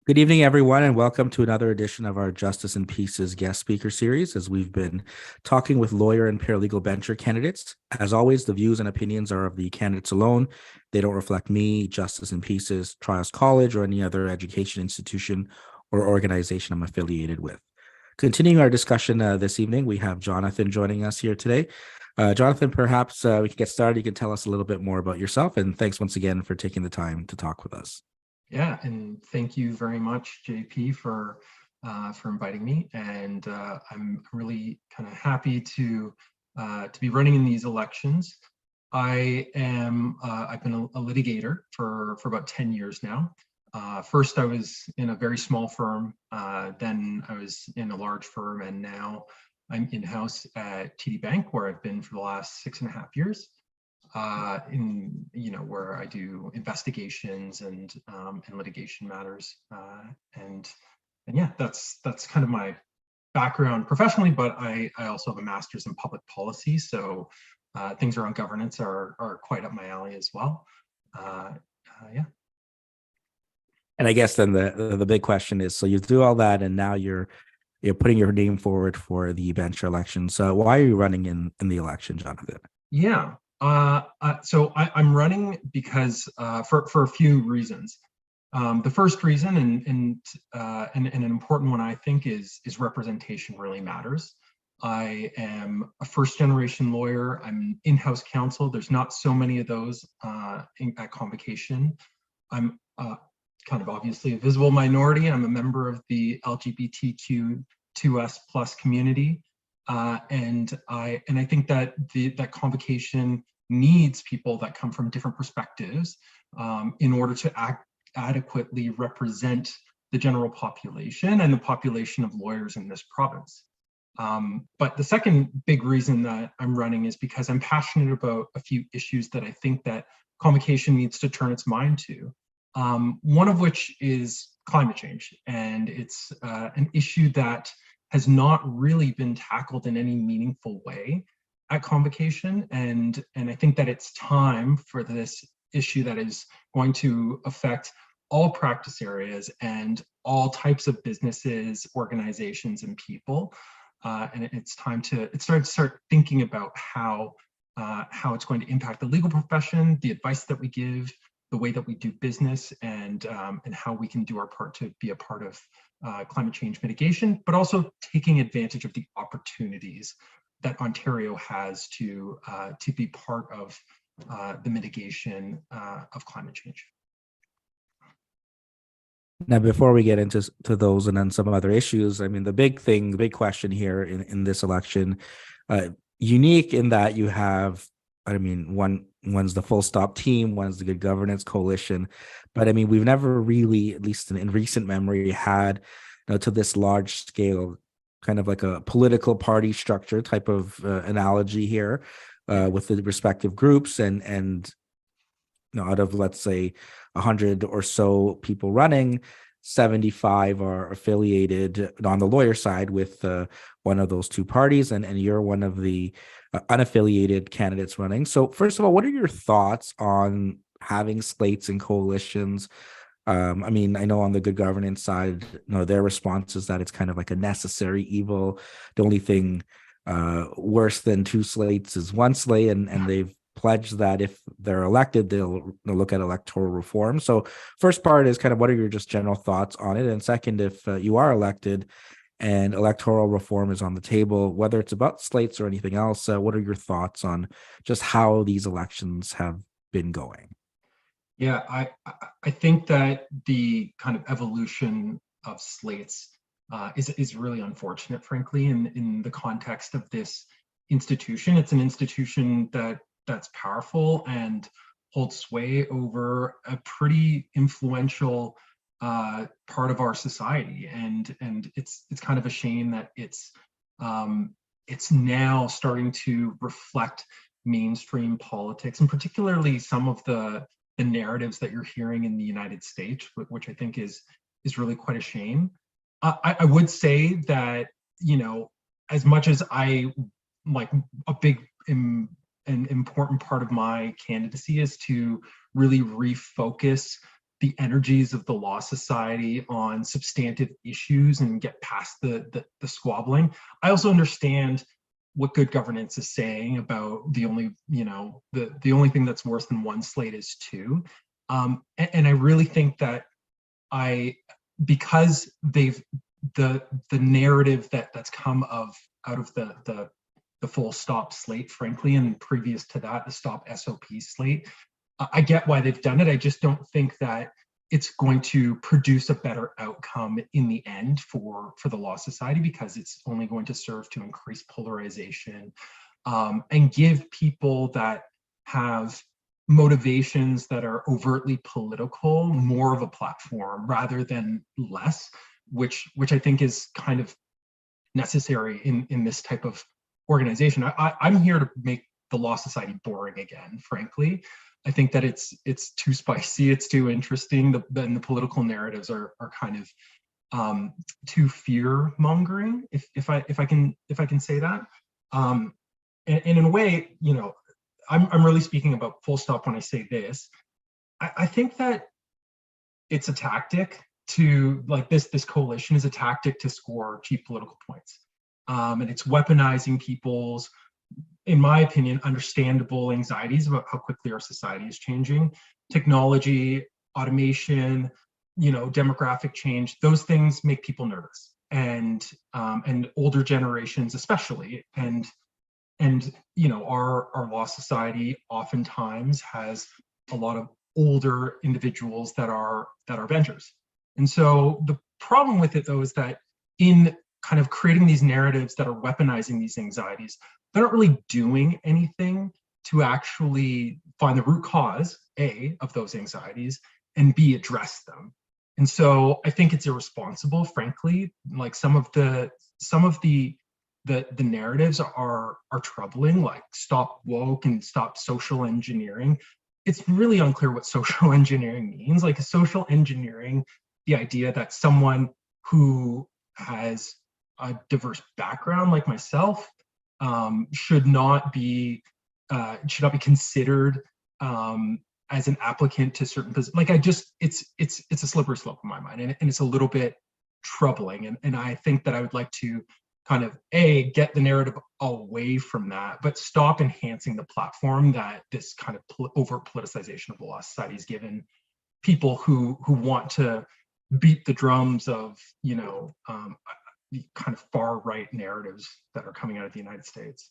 Good evening, everyone, and welcome to another edition of our Justice and Peace's guest speaker series. As we've been talking with lawyer and paralegal bencher candidates, as always, the views and opinions are of the candidates alone. They don't reflect me, Justice and Peace's, Trials College, or any other education institution or organization I'm affiliated with. Continuing our discussion this evening, we have Jonathan joining us here today. Jonathan, perhaps we can get started. You can tell us a little bit more about yourself, and thanks once again for taking the time to talk with us. Yeah, and thank you very much, JP, for inviting me. And I'm really kind of happy to be running in these elections. I've been a litigator for about 10 years now. First, I was in a very small firm. Then I was in a large firm, and now I'm in-house at TD Bank, where I've been for the last 6.5 years. Where I do investigations and litigation matters, and yeah, that's kind of my background professionally. But I also have a master's in public policy, so things around governance are quite up my alley as well. Yeah. And I guess then the big question is, so you do all that, and now you're putting your name forward for the bench election. So why are you running in the election, Jonathan? Yeah. So I'm running because for a few reasons. The first reason, and an important one, I think, is representation really matters. I am a first-generation lawyer. I'm in-house counsel. There's not so many of those at Convocation. I'm kind of obviously a visible minority. I'm a member of the LGBTQ2S plus community. And I think that that Convocation needs people that come from different perspectives in order to adequately represent the general population and the population of lawyers in this province. But the second big reason that I'm running is because I'm passionate about a few issues that I think that Convocation needs to turn its mind to. One of which is climate change, and it's an issue that has not really been tackled in any meaningful way at Convocation. And I think that it's time for this issue that is going to affect all practice areas and all types of businesses, organizations, and people. And it's time to start thinking about how it's going to impact the legal profession, the advice that we give, the way that we do business, and how we can do our part to be a part of climate change mitigation, but also taking advantage of the opportunities that Ontario has to be part of the mitigation of climate change. Now, before we get into those and then some other issues, I mean, the big question here in this election, unique in that you have, I mean, one's the Full Stop team, one's the Good Governance Coalition, but I mean, we've never really, at least in recent memory, had to this large scale, kind of like a political party structure type of analogy here, with the respective groups and out of, let's say, 100 or so people running, 75 are affiliated on the lawyer side with one of those two parties, and you're one of the unaffiliated candidates running. So first of all, what are your thoughts on having slates and coalitions? I mean, I know on the good governance side, their response is that it's kind of like a necessary evil. The only thing worse than two slates is one slate, and they've pledged that if they're elected, they'll look at electoral reform. So first part is kind of what are your just general thoughts on it? And second, if you are elected and electoral reform is on the table, whether it's about slates or anything else, what are your thoughts on just how these elections have been going? Yeah, I think that the kind of evolution of slates is really unfortunate, frankly, in the context of this institution. It's an institution that's powerful and holds sway over a pretty influential part of our society, and it's kind of a shame that it's now starting to reflect mainstream politics, and particularly some of the narratives that you're hearing in the United States, which I think is really quite a shame. I would say that, as much as I like a big an important part of my candidacy is to really refocus the energies of the Law Society on substantive issues and get past the squabbling. I also understand what good governance is saying about the only, the only thing that's worse than one slate is two. And I really think that because they've the narrative that's come out of the full stop slate, frankly, and previous to that, the stop SOP slate, I get why they've done it. I just don't think that it's going to produce a better outcome in the end for the Law Society, because it's only going to serve to increase polarization, and give people that have motivations that are overtly political more of a platform rather than less, which I think is kind of necessary in this type of organization. I'm here to make the Law Society boring again, frankly. I think that it's too spicy, it's too interesting. And the political narratives are kind of too fear mongering, if I can say that. And in a way, I'm really speaking about full stop when I say this. I think that it's a tactic to, like, this coalition is a tactic to score cheap political points. And it's weaponizing people's, in my opinion, understandable anxieties about how quickly our society is changing. Technology, automation, demographic change, those things make people nervous, and older generations especially. And our Law Society oftentimes has a lot of older individuals that are ventures. And so the problem with it, though, is that in kind of creating these narratives that are weaponizing these anxieties, they're not really doing anything to actually find the root cause, A, of those anxieties, and B, address them. And so I think it's irresponsible, frankly. Like, some of the narratives are troubling, like stop woke and stop social engineering. It's really unclear what social engineering means. Like, social engineering, the idea that someone who has a diverse background like myself should not be considered as an applicant to certain positions. Like, it's a slippery slope in my mind, and it's a little bit troubling. And I think that I would like to kind of get the narrative away from that, but stop enhancing the platform that this kind of overt politicization of the Law Society has given people who want to beat the drums of the kind of far right narratives that are coming out of the United States.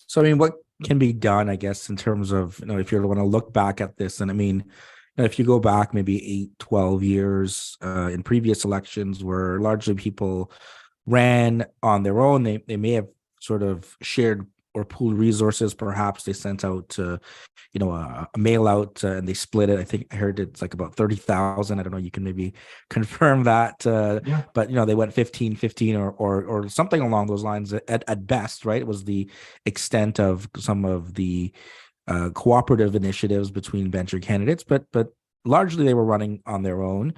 So, I mean, what can be done, I guess, in terms of, if you want to look back at this, and I mean, if you go back maybe 8, 12 years in previous elections where largely people ran on their own, they may have sort of shared or pooled resources. Perhaps they sent out a mail out and they split it. I think I heard it's like about 30,000. I don't know, you can maybe confirm that. Yeah. But they went 15 or something along those lines at best, right? It was the extent of some of the cooperative initiatives between venture candidates, but largely they were running on their own.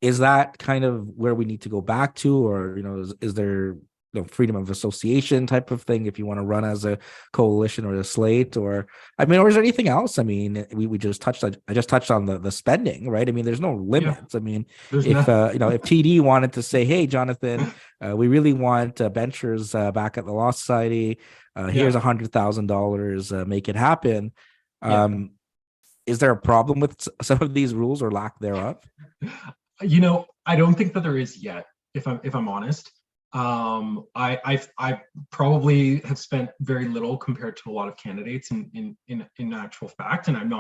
Is that kind of where we need to go back to, or is there freedom of association type of thing if you want to run as a coalition or a slate, or is there anything else? I mean, we just touched. I just touched on the spending, right? I mean, there's no limits. Yeah. I mean, if TD wanted to say, "Hey, Jonathan, we really want ventures back at the Law Society. Here's $100,000. Make it happen." Is there a problem with some of these rules or lack thereof? I don't think that there is yet, if I'm honest. I probably have spent very little compared to a lot of candidates in actual fact, and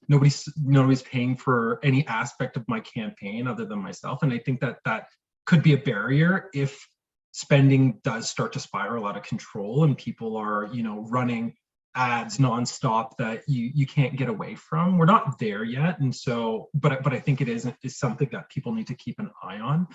nobody's paying for any aspect of my campaign other than myself. And I think that could be a barrier if spending does start to spiral out of control and people are, running ads nonstop that you can't get away from. We're not there yet, and so, but I think it is something that people need to keep an eye on.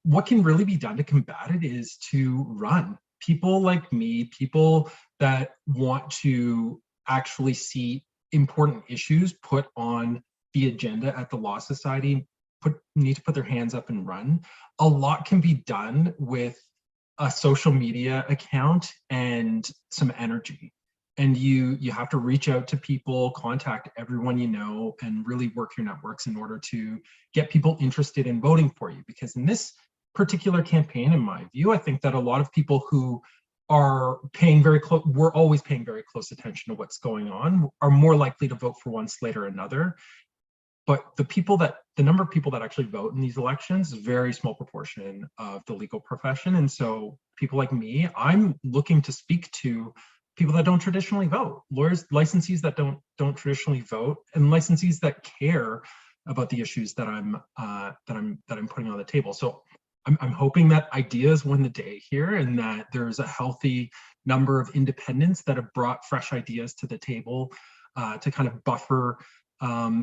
What can really be done to combat it is to run. People like me, people that want to actually see important issues put on the agenda at the Law Society, need to put their hands up and run. A lot can be done with a social media account and some energy. and you have to reach out to people, contact everyone you know, and really work your networks in order to get people interested in voting for you. Because in this particular campaign, in my view, I think that a lot of people who are paying very close, we're always paying very close attention to what's going on, are more likely to vote for one slate or another. But the number of people that actually vote in these elections is a very small proportion of the legal profession. And so people like me, I'm looking to speak to people that don't traditionally vote, lawyers, licensees that don't traditionally vote, and licensees that care about the issues that I'm putting on the table. So I'm hoping that ideas win the day here, and that there's a healthy number of independents that have brought fresh ideas to the table to kind of buffer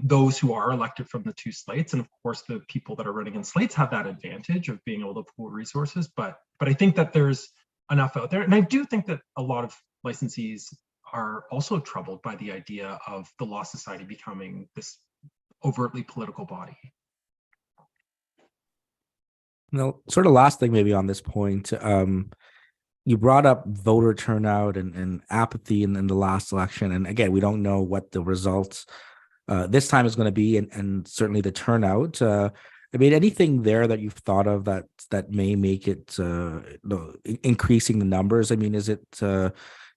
those who are elected from the two slates. And of course, the people that are running in slates have that advantage of being able to pool resources. But I think that there's enough out there. And I do think that a lot of licensees are also troubled by the idea of the Law Society becoming this overtly political body. Sort of last thing maybe on this point, you brought up voter turnout and apathy in the last election. And again, we don't know what the results this time is going to be, and certainly the turnout. I mean, anything there that you've thought of that may make it increasing the numbers? I mean, is it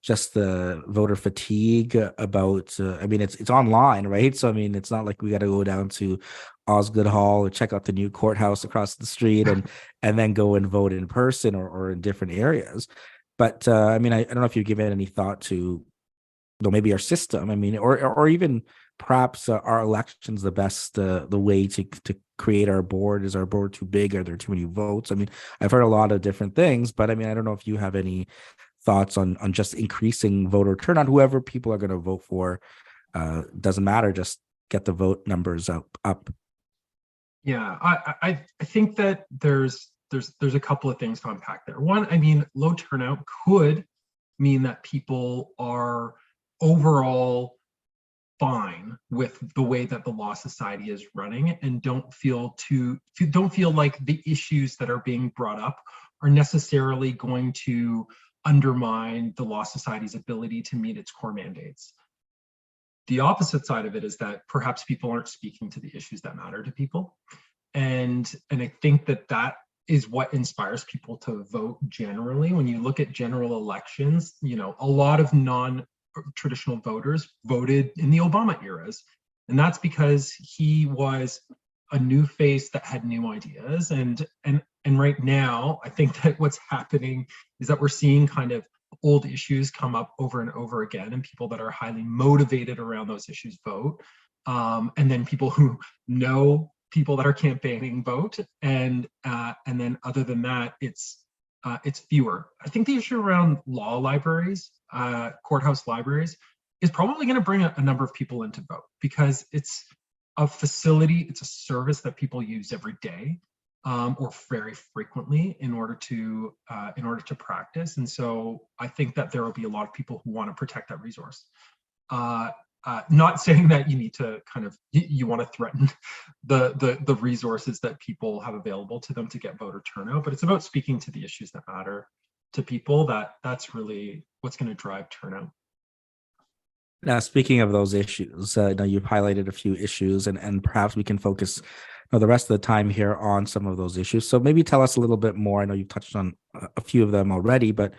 just the voter fatigue about? I mean, it's online, right? So I mean, it's not like we got to go down to Osgoode Hall or check out the new courthouse across the street and then go and vote in person or in different areas. But I mean, I don't know if you've given any thought to maybe our system. I mean, or even perhaps our elections the best the way to create our board. Is our board too big? Are there too many votes? I mean, I've heard a lot of different things, but I mean, I don't know if you have any thoughts on just increasing voter turnout. Whoever people are going to vote for, doesn't matter. Just get the vote numbers up. Yeah, I think that there's a couple of things to unpack there. One, I mean, low turnout could mean that people are overall fine with the way that the Law Society is running and don't feel like the issues that are being brought up are necessarily going to undermine the Law Society's ability to meet its core mandates. The opposite side of it is that perhaps people aren't speaking to the issues that matter to people. And I think that is what inspires people to vote generally. When you look at general elections, a lot of non-traditional voters voted in the Obama eras. And that's because he was a new face that had new ideas. And right now, I think that what's happening is that we're seeing kind of old issues come up over and over again, and people that are highly motivated around those issues vote. And then people who know people that are campaigning vote. And then other than that, it's fewer. I think the issue around law libraries, courthouse libraries, is probably going to bring a number of people in to vote, because it's a facility, it's a service that people use every day, or very frequently in order to practice. And so I think that there will be a lot of people who want to protect that resource. Not saying that you need to you want to threaten the resources that people have available to them to get voter turnout, but it's about speaking to the issues that matter to people. That's really what's going to drive turnout. Now, speaking of those issues, now you've highlighted a few issues, and perhaps we can focus the rest of the time here on some of those issues. So maybe tell us a little bit more. I know you've touched on a few of them already, but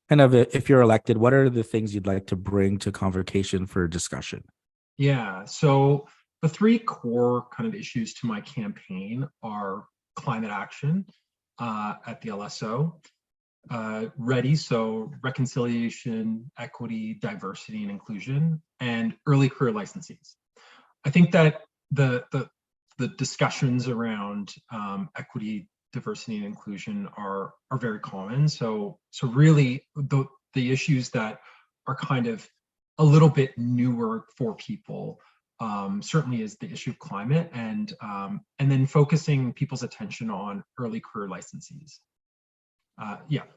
kind of if you're elected, what are the things you'd like to bring to convocation for discussion? Yeah, so the three core kind of issues to my campaign are climate action at the LSO, READY, so reconciliation, equity, diversity, and inclusion, and early career licensees. I think that the discussions around equity, diversity, and inclusion are very common. So really the issues that are kind of a little bit newer for people certainly is the issue of climate, and then focusing people's attention on early career licensees.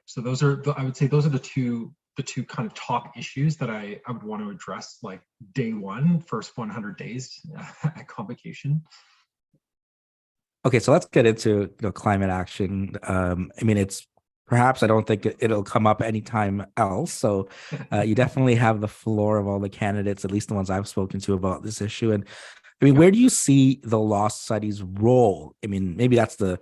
So those are I would say those are the two kind of top issues that I would want to address, like day one, first 100 days at convocation. Okay, so let's get into climate action. I mean, it's perhaps I don't think it'll come up anytime else. So you definitely have the floor of all the candidates, at least the ones I've spoken to about this issue. And I mean, Yeah, where do you see the Law Society's role? I mean, maybe that's the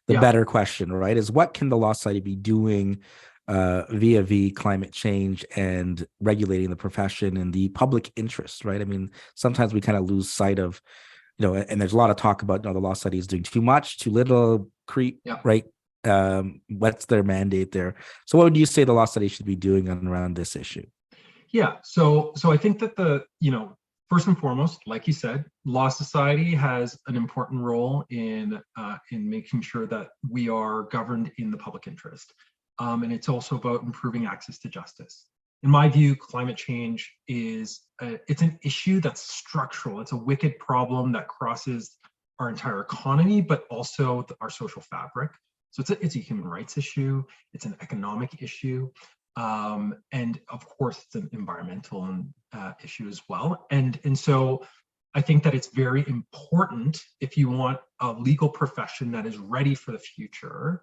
yeah, better question, right? Is what can the Law Society be doing via climate change and regulating the profession and the public interest, right? I mean, sometimes we kind of lose sight of, and there's a lot of talk about, the Law Society is doing too much, too little, creep, yeah. right? What's their mandate there? So what would you say the Law Society should be doing on around this issue? Yeah, so I think that first and foremost, like you said, Law Society has an important role in making sure that we are governed in the public interest, and it's also about improving access to justice. In my view, climate change it's an issue that's structural. It's a wicked problem that crosses our entire economy, but also our social fabric. So it's a human rights issue. It's an economic issue. And of course, it's an environmental issue as well. And so I think that it's very important if you want a legal profession that is ready for the future.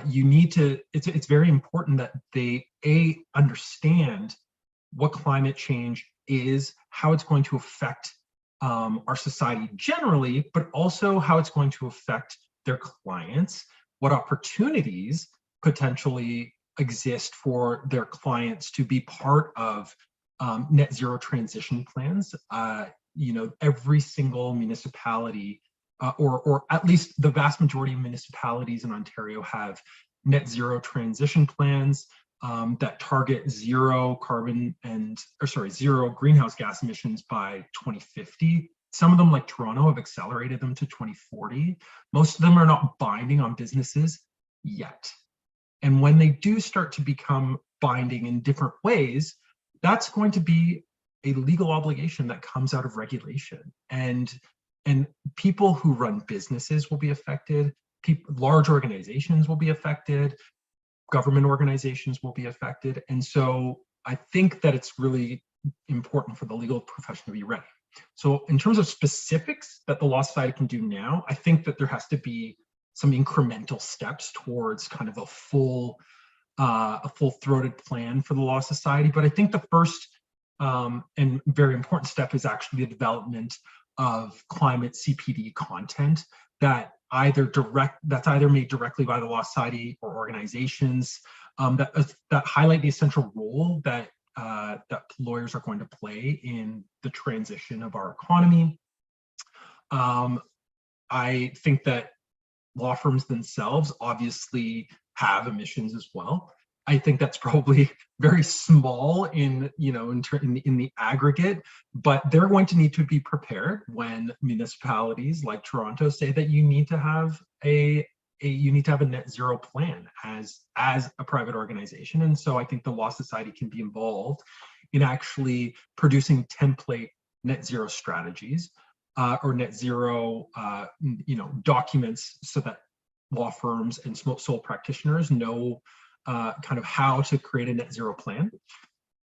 You need to. It's very important that they understand what climate change is, how it's going to affect our society generally, but also how it's going to affect their clients, what opportunities potentially exist for their clients to be part of net zero transition plans. Every single municipality, or at least the vast majority of municipalities in Ontario, have net zero transition plans that target zero greenhouse gas emissions by 2050. Some of them, like Toronto, have accelerated them to 2040. Most of them are not binding on businesses yet. And when they do start to become binding in different ways, that's going to be a legal obligation that comes out of regulation. And people who run businesses will be affected. Large organizations will be affected. Government organizations will be affected. And so I think that it's really important for the legal profession to be ready. So in terms of specifics that the Law Society can do now, I think that there has to be some incremental steps towards kind of a full-throated plan for the Law Society. But I think the first and very important step is actually the development of climate CPD content that's either made directly by the Law Society or organizations that highlight the essential role that lawyers are going to play in the transition of our economy. I think that law firms themselves obviously have emissions as well. I think that's probably very small in the aggregate, but they're going to need to be prepared when municipalities like Toronto say that you need to have a net zero plan as a private organization. And so I think the Law Society can be involved in actually producing template net zero strategies or net zero documents, so that law firms and sole practitioners know kind of how to create a net zero plan.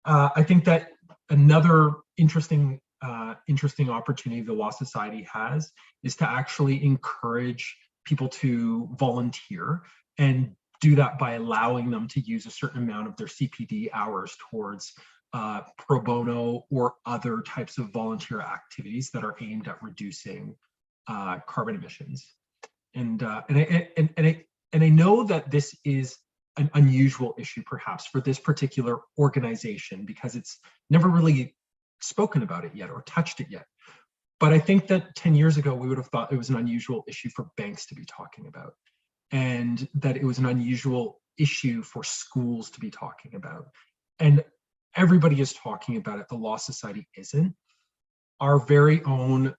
I think that another interesting opportunity the Law Society has is to actually encourage people to volunteer, and do that by allowing them to use a certain amount of their CPD hours towards pro bono or other types of volunteer activities that are aimed at reducing carbon emissions. And I know that this is an unusual issue perhaps for this particular organization, because it's never really spoken about it yet or touched it yet. But I think that 10 years ago, we would have thought it was an unusual issue for banks to be talking about, and that it was an unusual issue for schools to be talking about. And everybody is talking about it. The Law Society isn't. Our very own,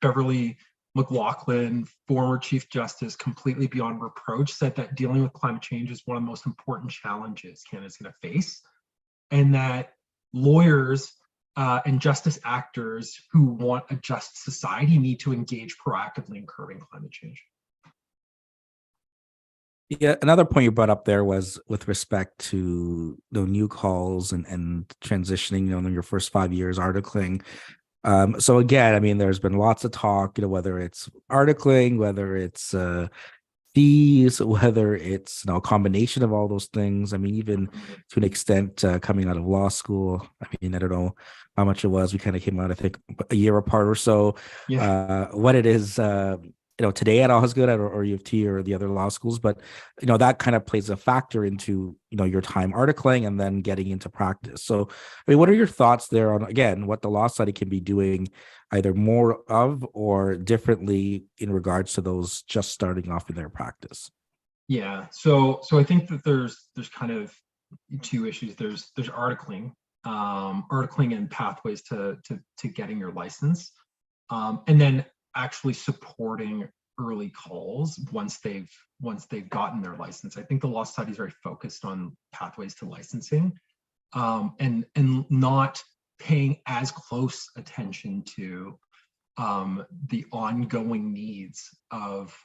Beverly McLaughlin, former Chief Justice, completely beyond reproach, said that dealing with climate change is one of the most important challenges Canada's going to face, and that lawyers and justice actors who want a just society need to engage proactively in curbing climate change. Yeah, another point you brought up there was with respect to the new calls and transitioning, in your first 5 years articling. So again, I mean, there's been lots of talk, whether it's articling, whether it's fees, whether it's a combination of all those things. I mean, even to an extent, coming out of law school. I mean, I don't know how much it was. We kind of came out, I think, a year apart or so. Yeah. What it is, today at Osgood or U of T or the other law schools, but that kind of plays a factor into your time articling and then getting into practice. So, I mean, what are your thoughts there on, again, what the law study can be doing either more of or differently in regards to those just starting off in their practice? Yeah. So I think that there's kind of two issues. There's articling, articling and pathways to getting your license, and then actually supporting early calls once they've gotten their license. I think the law study is very focused on pathways to licensing, and not paying as close attention to the ongoing needs of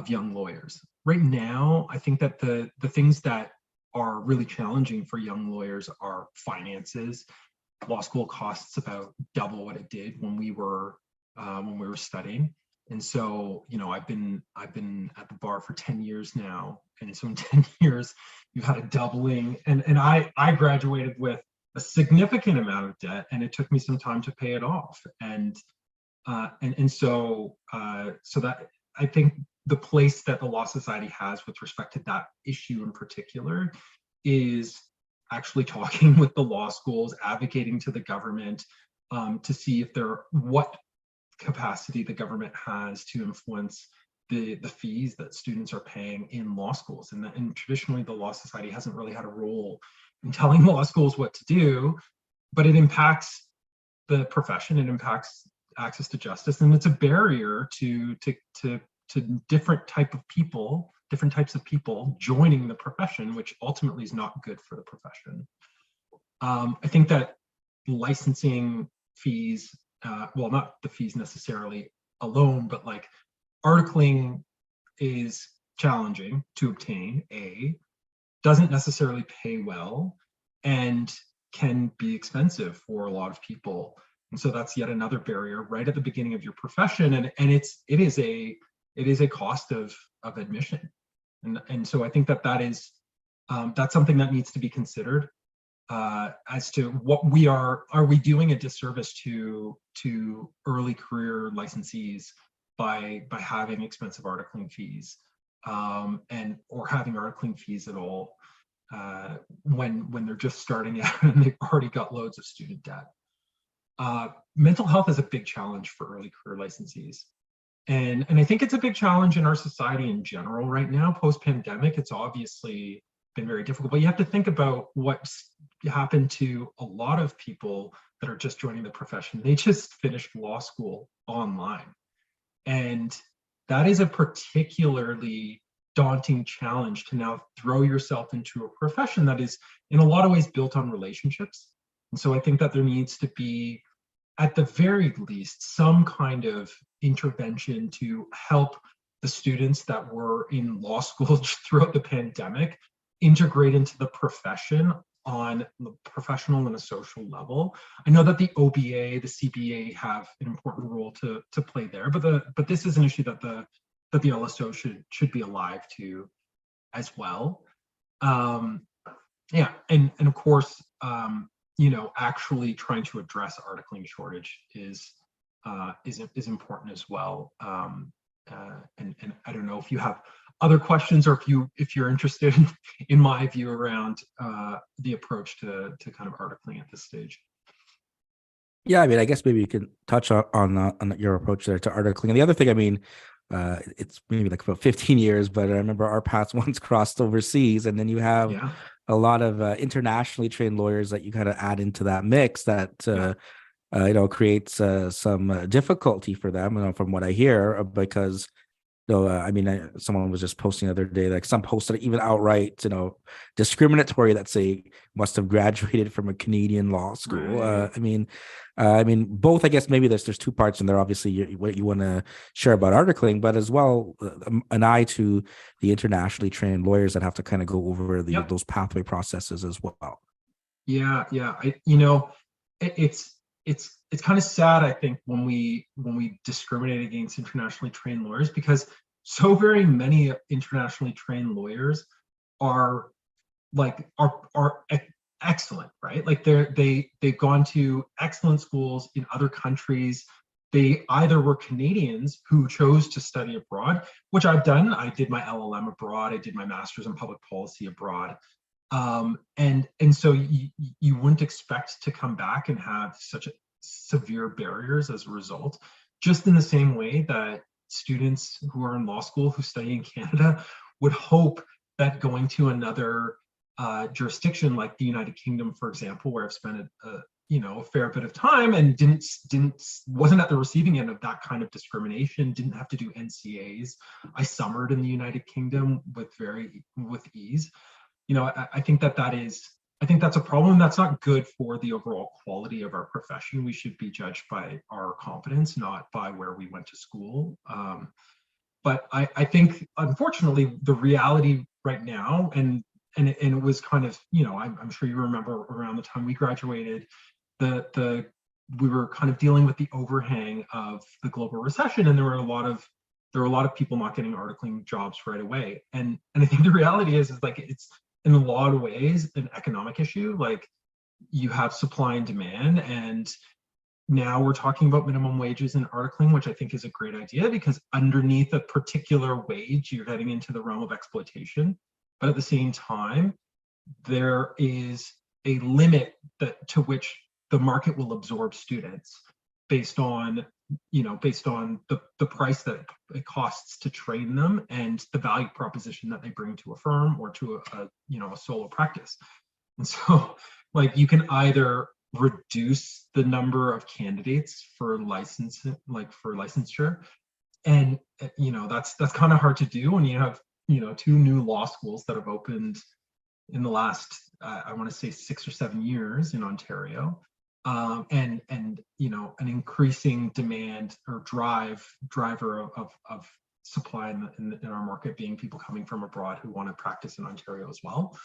young lawyers. Right now, I think that the things that are really challenging for young lawyers are finances. Law school costs about double what it did when we were studying. And so, I've been at the bar for 10 years now. And so in 10 years, you've had a doubling. And I graduated with a significant amount of debt, and it took me some time to pay it off. So that I think the place that the Law Society has with respect to that issue in particular is actually talking with the law schools, advocating to the government, to see if what capacity the government has to influence the fees that students are paying in law schools. And traditionally, the Law Society hasn't really had a role in telling law schools what to do, but it impacts the profession, it impacts access to justice, and it's a barrier to different types of people joining the profession, which ultimately is not good for the profession. I think that licensing fees, well, not the fees necessarily alone, but like articling is challenging to obtain, doesn't necessarily pay well, and can be expensive for a lot of people. And so that's yet another barrier right at the beginning of your profession. And it is a cost of admission. And so I think that's something that needs to be considered, as to what are we doing a disservice to early career licensees by having expensive articling fees, or having articling fees at all, when they're just starting out and they've already got loads of student debt. Mental health is a big challenge for early career licensees. And I think it's a big challenge in our society in general right now. Post-pandemic, it's obviously been very difficult, but you have to think about what's happened to a lot of people that are just joining the profession. They just finished law school online. And that is a particularly daunting challenge, to now throw yourself into a profession that is in a lot of ways built on relationships. And so I think that there needs to be, at the very least, some kind of intervention to help the students that were in law school throughout the pandemic integrate into the profession on the professional and a social level. I know that the OBA, the CBA have an important role to play there, but this is an issue that the LSO should be alive to as well. Yeah, and of course, actually trying to address articling shortage is important as well. And I don't know if you have other questions, or if you're interested in my view around the approach to kind of articling at this stage. Yeah, I mean, I guess maybe you can touch on your approach there to articling. And the other thing, I mean, it's maybe like about 15 years, but I remember our paths once crossed overseas, and then you have Yeah. a lot of internationally trained lawyers that you kind of add into that mix that creates some difficulty for them, from what I hear, because I mean, someone was just posting the other day, like some posted even outright, discriminatory, that say must have graduated from a Canadian law school. Right. I mean, both. I guess maybe there's two parts in there. Obviously, what you want to share about articling, but as well, an eye to the internationally trained lawyers that have to kind of go over Yep. those pathway processes as well. Yeah. It's kind of sad, I think, when we discriminate against internationally trained lawyers, because so very many internationally trained lawyers are excellent, right? Like they've gone to excellent schools in other countries. They either were Canadians who chose to study abroad, which I've done. I did my LLM abroad. I did my master's in public policy abroad. And so you wouldn't expect to come back and have such severe barriers as a result, just in the same way that students who are in law school who study in Canada would hope that going to another jurisdiction like the United Kingdom, for example, where I've spent a fair bit of time and wasn't at the receiving end of that kind of discrimination, didn't have to do NCAs. I summered in the United Kingdom with ease. I think that's a problem. That's not good for the overall quality of our profession. We should be judged by our competence, not by where we went to school. But I think, unfortunately, the reality right now, and it was kind of, I'm sure you remember around the time we graduated, we were kind of dealing with the overhang of the global recession, and there were a lot of people not getting articling jobs right away. And I think the reality is like it's in a lot of ways an economic issue. Like, you have supply and demand, and now we're talking about minimum wages in articling, which I think is a great idea, because underneath a particular wage, you're getting into the realm of exploitation. But at the same time, there is a limit to which the market will absorb students based on the price that it costs to train them and the value proposition that they bring to a firm or to a solo practice. And so, like, you can either reduce the number of candidates for licensure, and that's kind of hard to do when you have 2 new law schools that have opened in the last I want to say 6 or 7 years in Ontario, and an increasing demand or driver of supply in our market being people coming from abroad who want to practice in Ontario as well.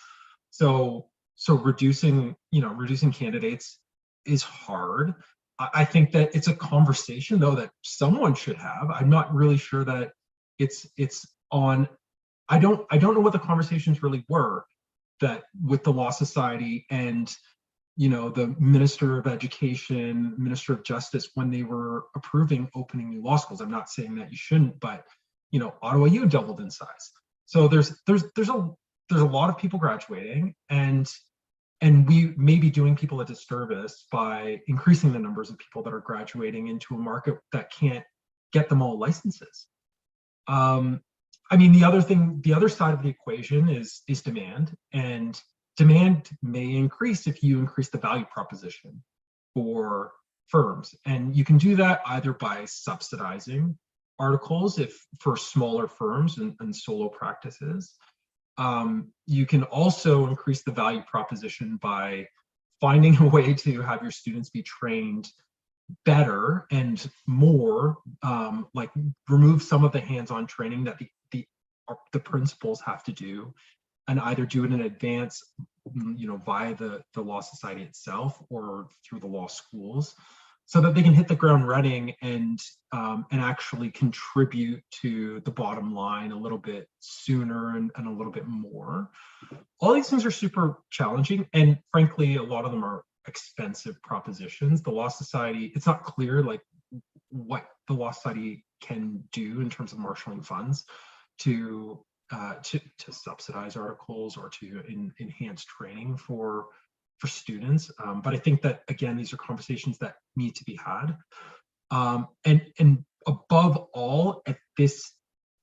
So reducing candidates is hard. I think that it's a conversation, though, that someone should have. I'm not really sure that it's on. I don't know what the conversations really were that with the Law Society and the Minister of Education, Minister of Justice, when they were approving opening new law schools. I'm not saying that you shouldn't, but Ottawa U doubled in size. So there's a lot of people graduating, and we may be doing people a disservice by increasing the numbers of people that are graduating into a market that can't get them all licenses. The other side of the equation is demand, and demand may increase if you increase the value proposition for firms. And you can do that either by subsidizing articles for smaller firms and solo practices. You can also increase the value proposition by finding a way to have your students be trained better and more, like remove some of the hands-on training that the principals have to do, and either do it in advance, via the Law Society itself or through the law schools, so that they can hit the ground running and actually contribute to the bottom line a little bit sooner and a little bit more. All these things are super challenging, and frankly, a lot of them are expensive propositions. The Law Society, it's not clear like what the Law Society can do in terms of marshaling funds to subsidize articles or to enhance training for students. But I think that, again, these are conversations that need to be had. And above all, at this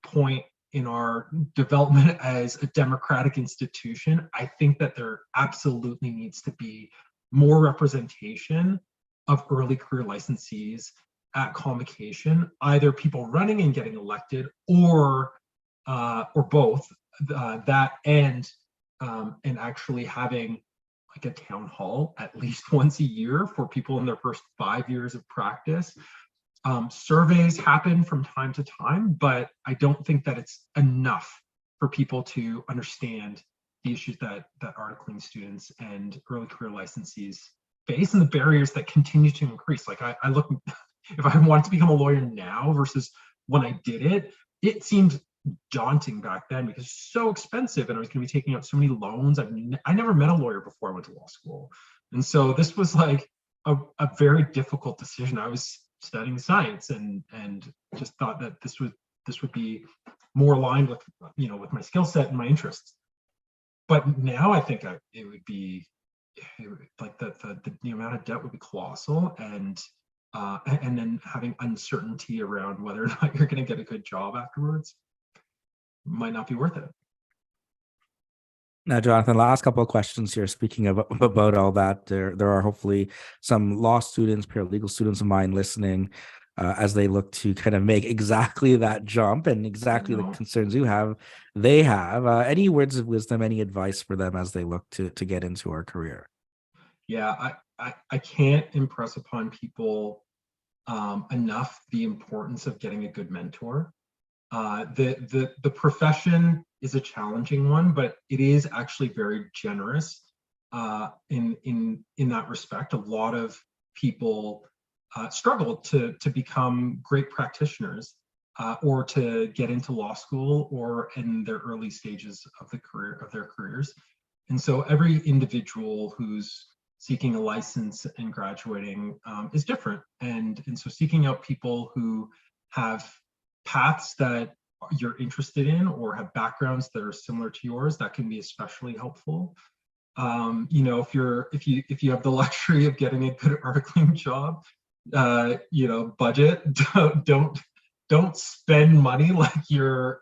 point in our development as a democratic institution, I think that there absolutely needs to be more representation of early career licensees at convocation, either people running and getting elected, or both, that and actually having like a town hall at least once a year for people in their first 5 years of practice. Surveys happen from time to time, but I don't think that it's enough for people to understand the issues that articling students and early career licensees face, and the barriers that continue to increase. Like I look, if I wanted to become a lawyer now versus when I did it, it seemed daunting back then because it's so expensive and I was going to be taking out so many loans. I never met a lawyer before I went to law school. And so this was like a very difficult decision. I was studying science and just thought that this would be more aligned with, with my skill set and my interests. But now I think it would be like the amount of debt would be colossal, and then having uncertainty around whether or not you're going to get a good job afterwards might not be worth it. Now, Jonathan, last couple of questions here. Speaking of about all that, there are hopefully some law students, paralegal students of mine listening as they look to kind of make exactly that jump and exactly the concerns you have. They have any words of wisdom, any advice for them as they look to get into our career? Yeah, I can't impress upon people enough the importance of getting a good mentor. The profession is a challenging one, but it is actually very generous in that respect. A lot of people struggle to become great practitioners or to get into law school or in their early stages of their careers. And so every individual who's seeking a license and graduating is different. And so seeking out people who have paths that you're interested in or have backgrounds that are similar to yours, that can be especially helpful. If you have the luxury of getting a good articling job, budget, don't spend money like like you're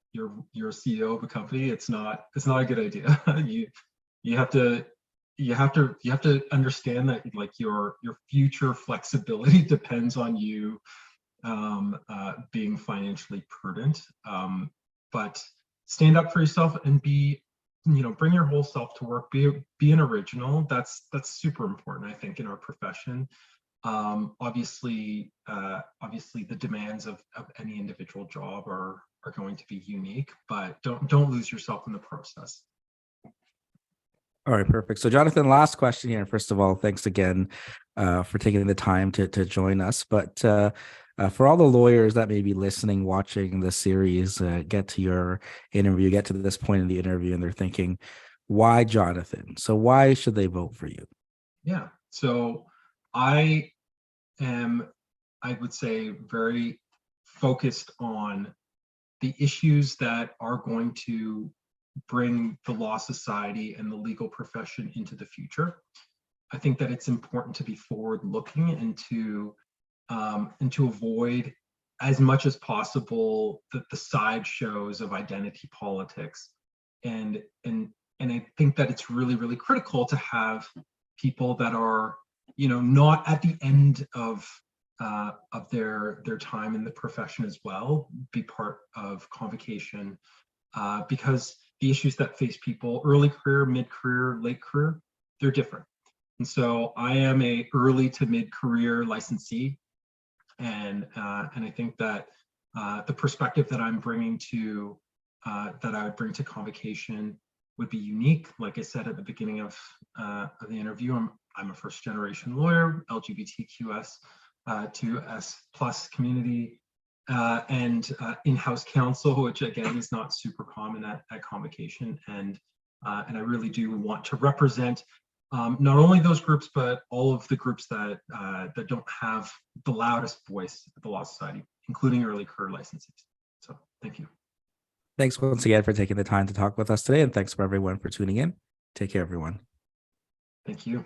CEO of a company. It's not a good idea. you have to understand that like your future flexibility depends on you being financially prudent. But stand up for yourself and bring your whole self to work. Be an original. That's super important, I think, in our profession. Obviously the demands of any individual job are going to be unique, but don't lose yourself in the process. All right, perfect. So, Jonathan, last question here. First of all, thanks again for taking the time to join us. But for all the lawyers that may be listening, watching the series, get to your interview, get to this point in the interview, and they're thinking, why Jonathan? So, why should they vote for you? Yeah. So, I would say, very focused on the issues that are going to bring the law society and the legal profession into the future. I think that it's important to be forward-looking and to avoid as much as possible the sideshows of identity politics. And I think that it's really, really critical to have people that are, not at the end of their time in the profession as well, be part of convocation, because the issues that face people early career, mid-career, late career, they're different. And so I am a early to mid-career licensee, and I think that the perspective that I'm bringing to that I would bring to convocation would be unique. Like I said at the beginning of the interview, I'm a first-generation lawyer, LGBTQS to S+ community, and in-house counsel, which again is not super common at convocation. And I really do want to represent not only those groups, but all of the groups that don't have the loudest voice at the Law Society, including early career licensees. So thank you. Thanks once again for taking the time to talk with us today, and thanks for everyone for tuning in. Take care, everyone. Thank you.